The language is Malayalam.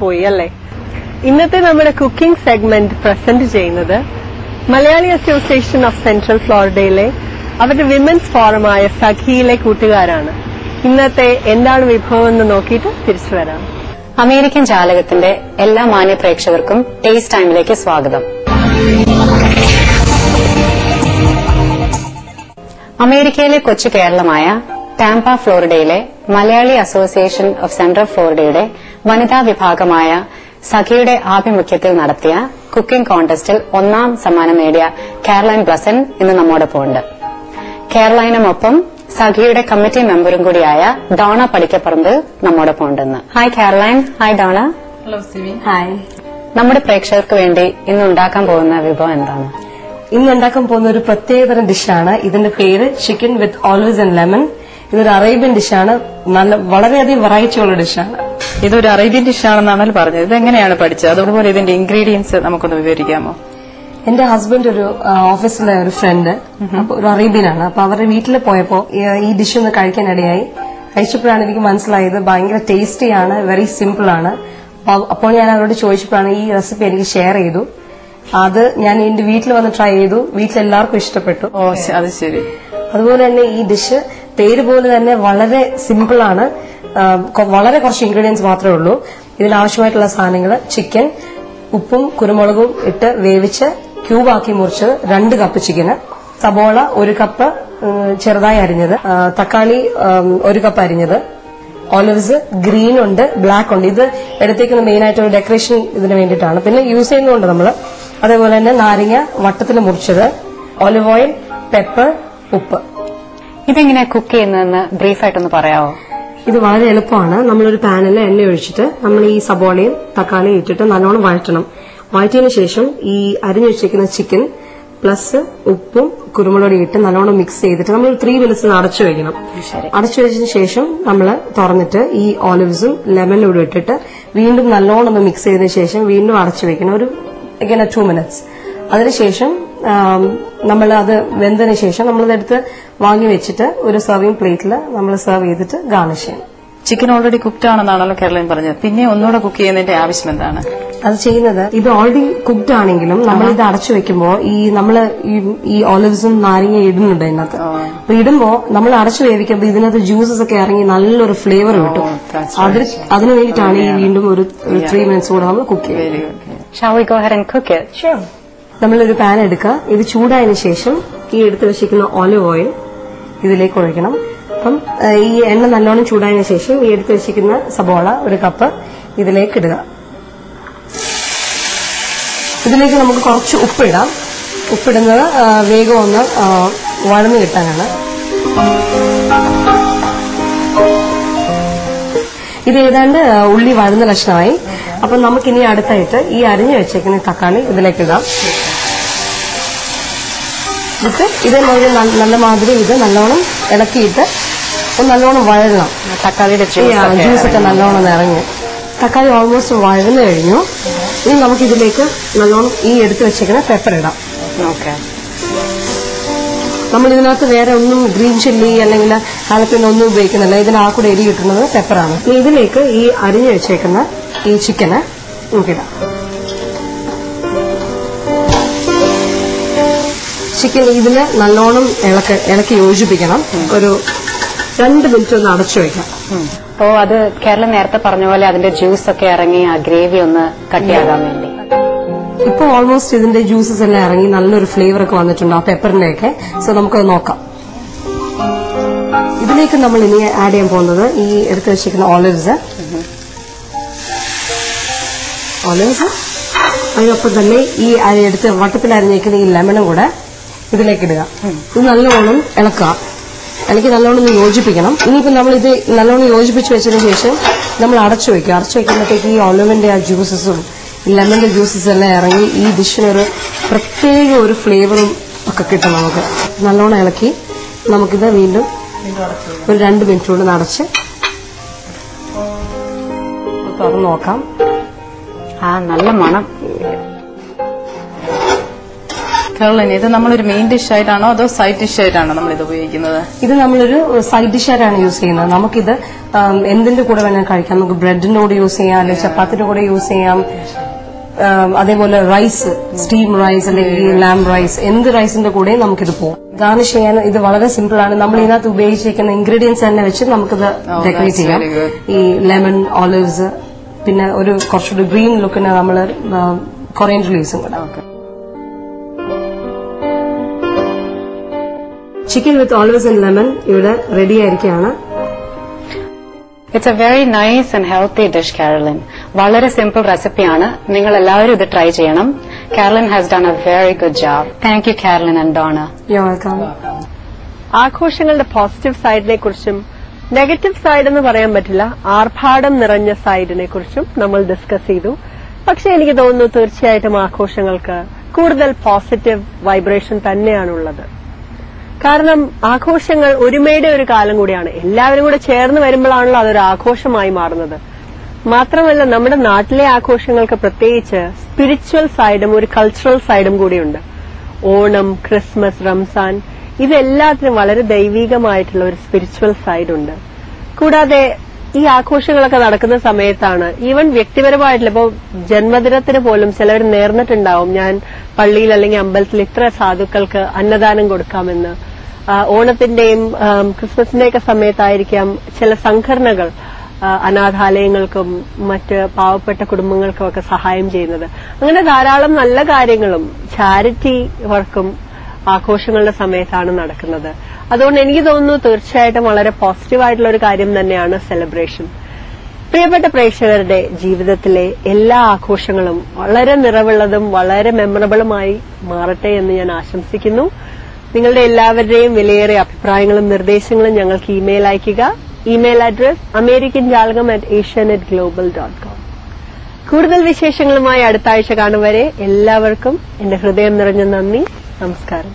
പോയി അല്ലേ? ഇന്നത്തെ നമ്മുടെ കുക്കിംഗ് സെഗ്മെന്റ് പ്രസന്റ് ചെയ്യുന്നത് മലയാളി അസോസിയേഷൻ ഓഫ് സെൻട്രൽ ഫ്ലോറിഡയിലെ അവരുടെ വിമൻസ് ഫോറമായ സഖിയിലെ കൂട്ടുകാരാണ്. ഇന്നത്തെ എന്താണ് വിഭവം എന്ന് നോക്കിയിട്ട് തിരിച്ചു വരാം. അമേരിക്കൻ ജാലകത്തിന്റെ എല്ലാ മാന്യ പ്രേക്ഷകർക്കും ടേസ്റ്റ് ടൈമിലേക്ക് സ്വാഗതം. അമേരിക്കയിലെ കൊച്ചു കേരളമായ ടാംപ ഫ്ലോറിഡയിലെ മലയാളി അസോസിയേഷൻ ഓഫ് സെൻട്രൽ ഫ്ലോറിഡയുടെ വനിതാ വിഭാഗമായ സഖിയുടെ ആഭിമുഖ്യത്തിൽ നടത്തിയ കുക്കിംഗ് കോൺടെസ്റ്റിൽ 1ാം സമ്മാനം നേടിയ കാരലൈൻ ബ്ലസൻ ഇന്ന് നമ്മോടൊപ്പം ഉണ്ട്. കാരലൈനുമൊപ്പം സഖിയുടെ കമ്മിറ്റി മെമ്പറും കൂടിയായ ഡോണ പടിക്കപ്പറമ്പിൽ നമ്മോടൊപ്പം ഉണ്ടെന്ന്. Hi Caroline. Hi Dona. Hello Sivi. Hi. നമ്മുടെ പ്രേക്ഷകർക്ക് വേണ്ടി ഇന്ന് ഉണ്ടാക്കാൻ പോകുന്ന വിഭവം എന്താണ്? ഇന്ന് ഉണ്ടാക്കാൻ പോകുന്ന ഒരു പ്രത്യേകതരം ഡിഷാണ്. ഇതിന്റെ പേര് chicken with olives and lemon. ഇതൊരു അറേബ്യൻ ഡിഷാണ്. വളരെയധികം വെറൈറ്റി ഉള്ള ഡിഷാണ്. ഇതൊരു അറേബ്യൻ ഡിഷാണെന്നാണ് പറഞ്ഞത്. ഇതെങ്ങനെയാണ് പഠിച്ചത്? അതുപോലെ ഇതിന്റെ ഇൻഗ്രീഡിയൻസ് നമുക്കൊന്ന് വിവരിക്കാമോ? എന്റെ ഹസ്ബൻഡ് ഒരു ഓഫീസിലെ ഒരു ഫ്രണ്ട്, ഒരു അറേബ്യനാണ്. അപ്പൊ അവരുടെ വീട്ടിൽ പോയപ്പോ ഈ ഡിഷ് ഒന്ന് കഴിക്കാനിടയായി. കഴിച്ചപ്പോഴാണ് എനിക്ക് മനസ്സിലായത് ഭയങ്കര ടേസ്റ്റിയാണ്, വെരി സിമ്പിൾ ആണ്. അപ്പോൾ ഞാൻ അവരോട് ചോദിച്ചപ്പോഴാണ് ഈ റെസിപ്പി എനിക്ക് ഷെയർ ചെയ്തു. അത് ഞാൻ എന്റെ വീട്ടിൽ വന്ന് ട്രൈ ചെയ്തു. വീട്ടിലെല്ലാവർക്കും ഇഷ്ടപ്പെട്ടു. ഓ, അത് ശരി. അതുപോലെ തന്നെ ഈ ഡിഷ് പേര് പോലെ തന്നെ വളരെ സിമ്പിൾ ആണ്. വളരെ കുറച്ച് ഇൻഗ്രീഡിയൻസ് മാത്രമേ ഉള്ളൂ. ഇതിനാവശ്യമായിട്ടുള്ള സാധനങ്ങൾ ചിക്കൻ, ഉപ്പും കുരുമുളകും ഇട്ട് വേവിച്ച് ക്യൂബാക്കി മുറിച്ചത് 2 കപ്പ് ചിക്കന്, സബോള 1 കപ്പ് ചെറുതായി അരിഞ്ഞത്, തക്കാളി 1 കപ്പ് അരിഞ്ഞത്, ഓലിവ്സ് ഗ്രീൻ ഉണ്ട്, ബ്ലാക്ക് ഉണ്ട്. ഇത് എടുത്തേക്കുന്ന മെയിൻ ആയിട്ട് ഒരു ഡെക്കറേഷൻ ഇതിന് വേണ്ടിയിട്ടാണ്. പിന്നെ യൂസ് ചെയ്യുന്നുണ്ട് നമ്മള്. അതേപോലെ തന്നെ നാരങ്ങ വട്ടത്തിൽ മുറിച്ചത്, ഓലിവ് ഓയിൽ, പെപ്പർ, ഉപ്പ്. ഇതെങ്ങനെ കുക്ക് ചെയ്യുന്നതെന്ന് ബ്രീഫായിട്ടൊന്ന് പറയാമോ? ഇത് വളരെ എളുപ്പമാണ്. നമ്മളൊരു പാനിൽ എണ്ണ ഒഴിച്ചിട്ട് നമ്മൾ ഈ സബോളയും തക്കാളിയും ഇട്ടിട്ട് നല്ലോണം വഴറ്റണം. വഴറ്റിയതിനു ശേഷം ഈ അരിഞ്ഞു വെച്ചിരിക്കുന്ന ചിക്കൻ പ്ലസ് ഉപ്പും കുരുമുളകും ഇട്ട് നല്ലോണം മിക്സ് ചെയ്തിട്ട് നമ്മൾ 3 മിനിറ്റ്സ് അടച്ചു വെക്കണം. അടച്ചു വെച്ചതിന് ശേഷം നമ്മൾ തുറന്നിട്ട് ഈ ഓലിവ്സും ലെമനും കൂടി ഇട്ടിട്ട് വീണ്ടും നല്ലോണം ഒന്ന് മിക്സ് ചെയ്തതിനു ശേഷം വീണ്ടും അടച്ചു വെക്കണം. ഒരു 2 മിനിറ്റ്സ്. അതിനുശേഷം നമ്മൾ അത് വെന്തതിനു ശേഷം നമ്മളതെടുത്ത് വാങ്ങി വെച്ചിട്ട് ഒരു സർവിംഗ് പ്ലേറ്റിൽ നമ്മൾ സെർവ് ചെയ്തിട്ട് ഗാർണിഷ് ചെയ്യണം. ചിക്കൻ ഓൾറെഡി കുക്ക്ഡ് ആണെന്നാണല്ലോ കാരലൈൻ പറഞ്ഞത്. പിന്നെ ഒന്നുകൂടെ കുക്ക് ചെയ്യുന്നതിന്റെ ആവശ്യം എന്താണ്? അത് ചെയ്യുന്നത് ഇത് ഓൾറെഡി കുക്ക്ഡ് ആണെങ്കിലും നമ്മൾ ഇത് അടച്ചു വെക്കുമ്പോൾ ഈ ഓലിവ്സും നാരങ്ങ ഇടുന്നുണ്ട് ഇതിനകത്ത്. അപ്പൊ ഇടുമ്പോൾ നമ്മൾ അടച്ചു വേവിക്കുമ്പോൾ ഇതിനകത്ത് ജ്യൂസസ് ഒക്കെ ഇറങ്ങി നല്ലൊരു ഫ്ലേവർ കിട്ടും. അതിനു വേണ്ടിയിട്ടാണ് ഈ വീണ്ടും ഒരു 3 മിനിറ്റ്സ് കൂടെ നമ്മൾ കുക്ക് ചെയ്യുന്നത്. നമ്മളൊരു പാൻ എടുക്കുക. ഇത് ചൂടായതിനു ശേഷം ഈ എടുത്ത് വെച്ചിരിക്കുന്ന ഓലിവ് ഓയിൽ ഇതിലേക്ക് ഒഴിക്കണം. അപ്പം ഈ എണ്ണ നല്ലോണം ചൂടായതിനു ശേഷം ഈ എടുത്ത് വെച്ചിരിക്കുന്ന സബോള 1 കപ്പ് ഇതിലേക്ക് ഇടുക. ഇതിലേക്ക് നമുക്ക് കുറച്ച് ഉപ്പിടാം. ഉപ്പിടുന്നത് വേഗം ഒന്ന് വഴന്നു കിട്ടാനാണ്. ഇത് ഏതാണ്ട് ഉള്ളി വഴന്ന ലക്ഷണമായി. അപ്പൊ നമുക്കിനി അടുത്തായിട്ട് ഈ അരിഞ്ഞു വെച്ചേക്കുന്ന തക്കാളി ഇതിലേക്ക് ഇടാം. ഇതേമാതിരി നല്ല മാതിരി ഇത് നല്ലോണം ഇളക്കിയിട്ട് നല്ലോണം വഴങ്ങണം. തക്കാളിയുടെ ജ്യൂസൊക്കെ നല്ലോണം ഇറങ്ങി തക്കാളി ഓൾമോസ്റ്റ് വഴന്നു കഴിഞ്ഞു. ഇനി നമുക്കിതിലേക്ക് നല്ലോണം ഈ എടുത്തു വെച്ചേക്കുന്ന പെപ്പർ ഇടാം. നമ്മൾ ഇതിനകത്ത് വേറെ ഒന്നും ഗ്രീൻ ചില്ലി അല്ലെങ്കിൽ ഹാലപ്പിനോ ഒന്നും ഉപയോഗിക്കുന്നില്ല. ഇതിനാ കൂടെ എരി കിട്ടുന്നത് പെപ്പറാണ്. ഇതിലേക്ക് ഈ അരിഞ്ഞു വെച്ചേക്കുന്ന ഈ ചിക്കന് നമുക്കിടാം. ചിക്കൻ ഇതില് നല്ലോണം ഇളക്കി യോജിപ്പിക്കണം. ഒരു 2 മിനിറ്റ് ഒന്ന് അടച്ചു വയ്ക്കാം. അപ്പോ അത് കേരളം നേരത്തെ പറഞ്ഞ പോലെ അതിന്റെ ജ്യൂസ് ഒക്കെ ഇറങ്ങി ആ ഗ്രേവി ഒന്ന് കട്ടിയാകാൻ വേണ്ടി ഇപ്പൊ ഓൾമോസ്റ്റ് ഇതിന്റെ ജ്യൂസസ് എല്ലാം ഇറങ്ങി നല്ലൊരു ഫ്ലേവർ ഒക്കെ വന്നിട്ടുണ്ട് ആ പെപ്പറിന്റെ ഒക്കെ. സോ നമുക്കത് നോക്കാം. ഇതിലേക്ക് നമ്മൾ ഇനി ആഡ് ചെയ്യാൻ പോകുന്നത് ഈ എടുത്ത് വെച്ചിരിക്കുന്ന ഓലിവ്സ്. അതിനൊപ്പം തന്നെ ഈ എടുത്ത് വട്ടത്തിൽ അരിഞ്ഞേക്കുന്ന ഈ ലെമണും കൂടെ ഇതിലേക്ക് ഇടുക. ഇത് നല്ലോണം ഇളക്കുക. എനിക്ക് നല്ലോണം ഒന്ന് യോജിപ്പിക്കണം. ഇനിയിപ്പോൾ നമ്മൾ ഇത് നല്ലോണം യോജിപ്പിച്ച് വെച്ചതിന് ശേഷം നമ്മൾ അടച്ചു വയ്ക്കുക. അടച്ചു വയ്ക്കുമ്പോഴത്തേക്ക് ഈ ഓലിവിന്റെ ആ ജ്യൂസസും ലെമന്റെ ജ്യൂസസ് എല്ലാം ഇറങ്ങി ഈ ഡിഷിനൊരു പ്രത്യേക ഒരു ഫ്ലേവറും ഒക്കെ കിട്ടും നമുക്ക്. നല്ലോണം ഇളക്കി നമുക്കിത് വീണ്ടും ഒരു 2 മിനിറ്റ് കൊണ്ട് അടച്ച് തുറന്ന് നോക്കാം. നല്ല മണം. കേരളൻ ഇത് നമ്മളൊരു മെയിൻ ഡിഷ് ആയിട്ടാണോ അതോ സൈഡ് ഡിഷ് ആയിട്ടാണോ നമ്മൾ ഇത് ഉപയോഗിക്കുന്നത്? ഇത് നമ്മളൊരു സൈഡ് ഡിഷായിട്ടാണ് യൂസ് ചെയ്യുന്നത്. നമുക്കിത് എന്തിന്റെ കൂടെ വേണമെങ്കിൽ കഴിക്കാം. നമുക്ക് ബ്രെഡിന്റെ കൂടെ യൂസ് ചെയ്യാം, അല്ലെങ്കിൽ ചപ്പാത്തിന്റെ കൂടെ യൂസ് ചെയ്യാം. അതേപോലെ റൈസ്, സ്റ്റീം റൈസ് അല്ലെങ്കിൽ ലാംബ് റൈസ്, എന്ത് റൈസിന്റെ കൂടെയും നമുക്കിത് പോകും. ഗാർണിഷ് ചെയ്യാൻ ഇത് വളരെ സിമ്പിൾ ആണ്. നമ്മൾ ഇതിനകത്ത് ഉപയോഗിച്ചിരിക്കുന്ന ഇൻഗ്രീഡിയൻസ് തന്നെ വെച്ച് നമുക്കിത് ഡെക്കറേറ്റ് ചെയ്യാം. ഈ ലെമൺ, ഓലിവ്സ്, പിന്നെ ഒരു കുറച്ചുകൂടി ഗ്രീൻ ലുക്കിന് നമ്മൾ കൊറിയൻഡർ ലീവ്സും കൂടെ. Chicken with olives and lemon ഇവിടെ റെഡി ആയിരിക്കുകയാണ്. It's a very nice and healthy dish, Caroline. വളരെ സിമ്പിൾ റെസിപ്പിയാണ്. നിങ്ങൾ എല്ലാവരും ഇത് ട്രൈ ചെയ്യണം. Caroline has done a very good job. Thank you Caroline and Donna. You welcome. ആഘോഷങ്ങളുടെ പോസിറ്റീവ് സൈഡിനെ കുറിച്ചും നെഗറ്റീവ് സൈഡ് എന്ന് പറയാൻ പറ്റില്ല, ആർഭാടം നിറഞ്ഞ സൈഡിനെ കുറിച്ചും നമ്മൾ ഡിസ്കസ് ചെയ്തു. പക്ഷെ എനിക്ക് തോന്നുന്നു തീർച്ചയായിട്ടും ആഘോഷങ്ങൾക്ക് കൂടുതൽ പോസിറ്റീവ് വൈബ്രേഷൻ തന്നെയാണുള്ളത്. കാരണം ആഘോഷങ്ങൾ ഒരുമയുടെ ഒരു കാലം കൂടിയാണ്. എല്ലാവരും കൂടെ ചേർന്ന് വരുമ്പോഴാണല്ലോ അതൊരു ആഘോഷമായി മാറുന്നത്. മാത്രമല്ല നമ്മുടെ നാട്ടിലെ ആഘോഷങ്ങൾക്ക് പ്രത്യേകിച്ച് സ്പിരിച്വൽ സൈഡും ഒരു കൾച്ചറൽ സൈഡും കൂടിയുണ്ട്. ഓണം, ക്രിസ്മസ്, റംസാൻ ഇതെല്ലാത്തിനും വളരെ ദൈവികമായിട്ടുള്ള ഒരു സ്പിരിച്വൽ സൈഡുണ്ട്. കൂടാതെ ഈ ആഘോഷങ്ങളൊക്കെ നടക്കുന്ന സമയത്താണ് ഈവൻ വ്യക്തിപരമായിട്ടുള്ള ഇപ്പോ ജന്മദിനത്തിന് പോലും ചിലവർ നേർന്നിട്ടുണ്ടാവും, ഞാൻ പള്ളിയിൽ അല്ലെങ്കിൽ അമ്പലത്തിൽ ഇത്ര സാധുക്കൾക്ക് അന്നദാനം കൊടുക്കാമെന്ന്. ഓണത്തിന്റെയും ക്രിസ്മസിന്റെയൊക്കെ സമയത്തായിരിക്കാം ചില സംഘടനകൾ അനാഥാലയങ്ങൾക്കും മറ്റ് പാവപ്പെട്ട കുടുംബങ്ങൾക്കും ഒക്കെ സഹായം ചെയ്യുന്നത്. അങ്ങനെ ധാരാളം നല്ല കാര്യങ്ങളും ചാരിറ്റി വർക്കും ആഘോഷങ്ങളുടെ സമയത്താണ് നടക്കുന്നത്. അതുകൊണ്ട് എനിക്ക് തോന്നുന്നു തീർച്ചയായിട്ടും വളരെ പോസിറ്റീവായിട്ടുള്ള ഒരു കാര്യം തന്നെയാണ് സെലിബ്രേഷൻ. പ്രിയപ്പെട്ട പ്രേക്ഷകരുടെ ജീവിതത്തിലെ എല്ലാ ആഘോഷങ്ങളും വളരെ നിറവുള്ളതും വളരെ മെമ്മറബിളുമായി മാറട്ടെ എന്ന് ഞാൻ ആശംസിക്കുന്നു. നിങ്ങളുടെ എല്ലാവരുടെയും വിലയേറിയ അഭിപ്രായങ്ങളും നിർദ്ദേശങ്ങളും ഞങ്ങൾക്ക് ഇമെയിൽ അയയ്ക്കുക. Email address americanjalgam@asianet.global.com. കൂടുതൽ വിശേഷങ്ങളുമായി അടുത്ത ആഴ്ച കാണും വരെ എല്ലാവർക്കും എന്റെ ഹൃദയം നിറഞ്ഞ നന്ദി. നമസ്കാരം.